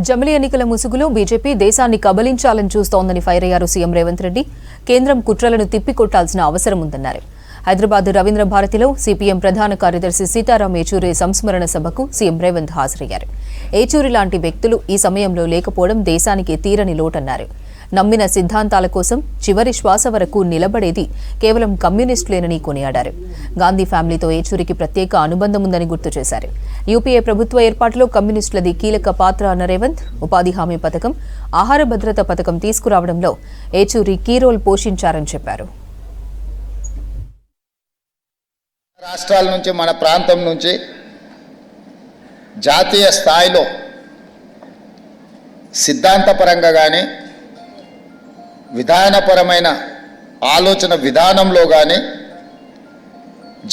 జమిలి ఎన్నికల ముసుగులో బీజేపీ దేశాన్ని కబలించాలని చూస్తోందని ఫైర్ అయ్యారు సీఎం రేవంత్ రెడ్డి. కేంద్రం కుట్రలను తిప్పికొట్టాల్సిన అవసరం ఉందన్నారు. హైదరాబాద్ రవీంద్ర భారతిలో సిపిఎం ప్రధాన కార్యదర్శి సీతారాం ఏచూరి సంస్మరణ సభకు సీఎం రేవంత్ హాజరయ్యారు. ఏచూరి లాంటి వ్యక్తులు ఈ సమయంలో లేకపోవడం దేశానికి తీరని లోటన్నారు. నమ్మిన సిద్ధాంతాల కోసం చివరి శ్వాస వరకు నిలబడేది కేవలం కమ్యూనిస్టులేనని కొనియాడారు. గాంధీ ఫ్యామిలీతో ఏచూరికి ప్రత్యేక అనుబంధం ఉందని గుర్తు చేశారు. యూపీఏ ప్రభుత్వ ఏర్పాటులో కమ్యూనిస్టులది కీలక పాత్ర అన్న రేవంత్, ఉపాధి హామీ పథకం, ఆహార భద్రత పథకం తీసుకురావడంలో ఏచూరి కీ రోల్ పోషించారని చెప్పారు. రాష్ట్రాల నుంచి మన ప్రాంతం నుంచి జాతీయ స్థాయిలో సిద్ధాంతపరంగా కానీ విధానపరమైన ఆలోచన విధానంలో కానీ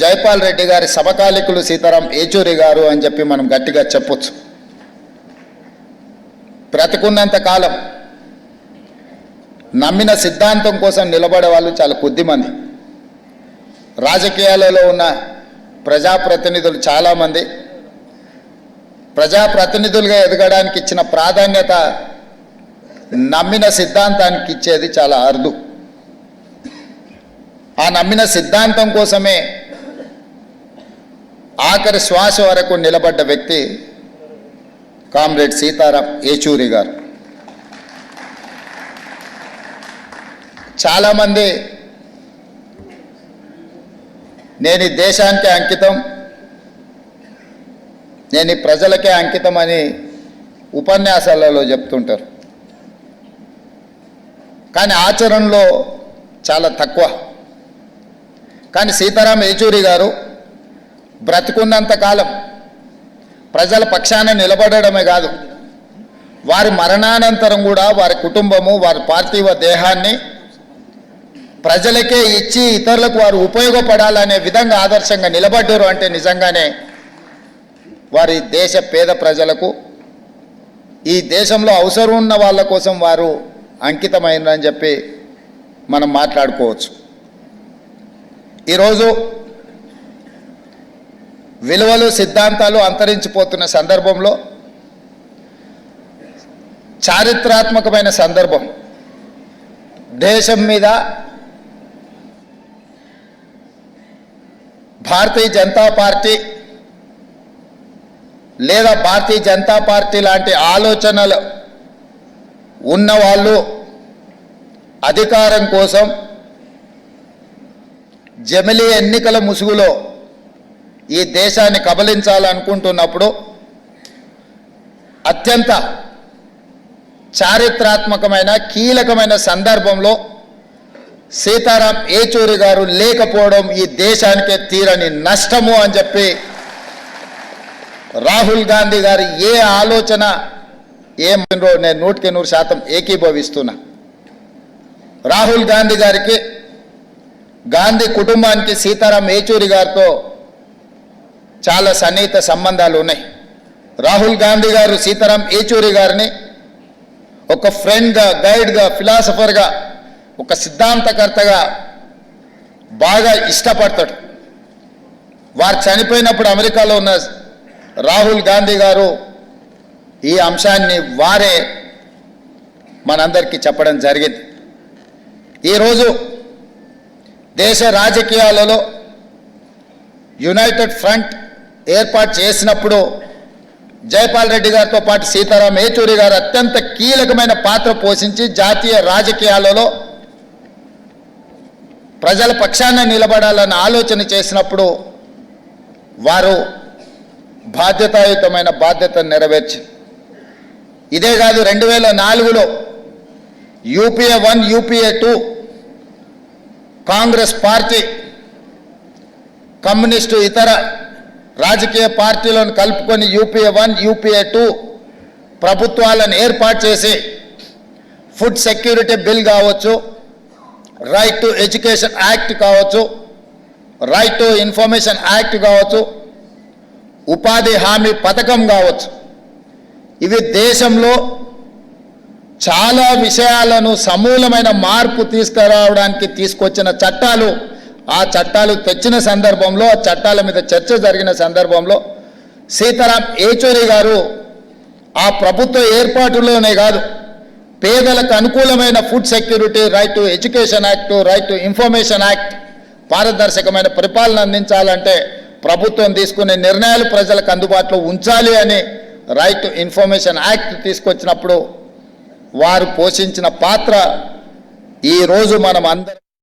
జైపాల్ రెడ్డి గారి సమకాలికులు సీతారాం ఏచూరి గారు అని చెప్పి మనం గట్టిగా చెప్పొచ్చు. బ్రతికున్నంత కాలం నమ్మిన సిద్ధాంతం కోసం నిలబడే వాళ్ళు చాలా కొద్దిమంది. రాజకీయాలలో ఉన్న ప్రజాప్రతినిధులు చాలామంది ప్రజాప్రతినిధులుగా ఎదగడానికి ఇచ్చిన ప్రాధాన్యత నమ్మిన సిద్ధాంతానికి ఇచ్చేది చాలా అరుదు. ఆ నమ్మిన సిద్ధాంతం కోసమే ఆఖరి శ్వాస వరకు నిలబడ్డ వ్యక్తి కామ్రేడ్ సీతారాం ఏచూరి గారు. చాలామంది నేను ఈ దేశానికి అంకితం, నేను ఈ ప్రజలకే అంకితం అని ఉపన్యాసాలలో చెప్తుంటారు. కానీ ఆచరణలో చాలా తక్కువ. కానీ సీతారాం ఏచూరి గారు బ్రతికున్నంతకాలం ప్రజల పక్షాన నిలబడమే కాదు, వారి మరణానంతరం కూడా వారి కుటుంబము వారి పార్థివ దేహాన్ని ప్రజలకే ఇచ్చి ఇతరులకు వారు ఉపయోగపడాలనే విధంగా ఆదర్శంగా నిలబడ్డారు. అంటే నిజంగానే వారి దేశ పేద ప్రజలకు, ఈ దేశంలో అవసరం ఉన్న వాళ్ళ కోసం వారు అంకితమైందని చెప్పి మనం మాట్లాడుకోవచ్చు. ఈరోజు విలువలు సిద్ధాంతాలు అంతరించిపోతున్న సందర్భంలో చారిత్రాత్మకమైన సందర్భం, దేశం మీద భారతీయ జనతా పార్టీ లేదా భారతీయ జనతా పార్టీ లాంటి ఆలోచనలు ఉన్నవాళ్ళు అధికారం కోసం జమిలి ఎన్నికల ముసుగులో ఈ దేశాన్ని కబలించాలనుకుంటున్నప్పుడు అత్యంత చారిత్రాత్మకమైన కీలకమైన సందర్భంలో సీతారాం ఏచూరి గారు లేకపోవడం ఈ దేశానికే తీరని నష్టము అని చెప్పి రాహుల్ గాంధీ గారి ఏ ఆలోచన నేను 100% ఏకీభవిస్తున్నా. రాహుల్ గాంధీ గారికి, గాంధీ కుటుంబానికి సీతారాం ఏచూరి గారితో చాలా సన్నిహిత సంబంధాలు ఉన్నాయి. రాహుల్ గాంధీ గారు సీతారాం ఏచూరి గారిని ఒక ఫ్రెండ్గా, గైడ్గా, ఫిలాసఫర్గా, ఒక సిద్ధాంతకర్తగా బాగా ఇష్టపడతాడు. వారు చనిపోయినప్పుడు అమెరికాలో ఉన్న రాహుల్ గాంధీ గారు ఈ అంశాన్ని వారే మనందరికీ చెప్పడం జరిగింది. ఈరోజు దేశ రాజకీయాలలో యునైటెడ్ ఫ్రంట్ ఏర్పాటు చేసినప్పుడు జైపాల్ రెడ్డి గారితో పాటు సీతారాం ఏచూరి గారు అత్యంత కీలకమైన పాత్ర పోషించి జాతీయ రాజకీయాలలో ప్రజల పక్షాన నిలబడాలని ఆలోచన చేసినప్పుడు వారు బాధ్యతాయుతమైన బాధ్యతను నెరవేర్చి, ఇదే కాదు 2004లో UPA 1 UPA 2 Congress party communist ఇతర రాజకీయ పార్టీలను కలుపుకొని యూపీఏ 1 యూపీఏ 2 ప్రభుత్వాలను ఏర్పాటు చేసి ఫుడ్ సెక్యూరిటీ బిల్ కావచ్చు, రైట్ టు ఎడ్యుకేషన్ యాక్ట్ కావచ్చు, రైట్ టు ఇన్ఫర్మేషన్ యాక్ట్ కావచ్చు, ఉపాధి హామీ పథకం కావచ్చు, ఇవి దేశంలో చాలా విషయాలను సమూలమైన మార్పు తీసుకురావడానికి తీసుకొచ్చిన చట్టాలు. ఆ చట్టాలు తెచ్చిన సందర్భంలో, ఆ చట్టాల మీద చర్చ జరిగిన సందర్భంలో సీతారాం ఏచూరి గారు ఆ ప్రభుత్వ ఏర్పాటులోనే కాదు, పేదలకు అనుకూలమైన food security, right to education act, right to information act, పారదర్శకమైన పరిపాలన అందించాలంటే ప్రభుత్వం తీసుకునే నిర్ణయాలు ప్రజలకు అందుబాటులో ఉంచాలి అని రైట్ టు ఇన్ఫర్మేషన్ యాక్ట్ తీసుకొచ్చినప్పుడు వారు పోషించిన పాత్ర ఈరోజు మనం అందరం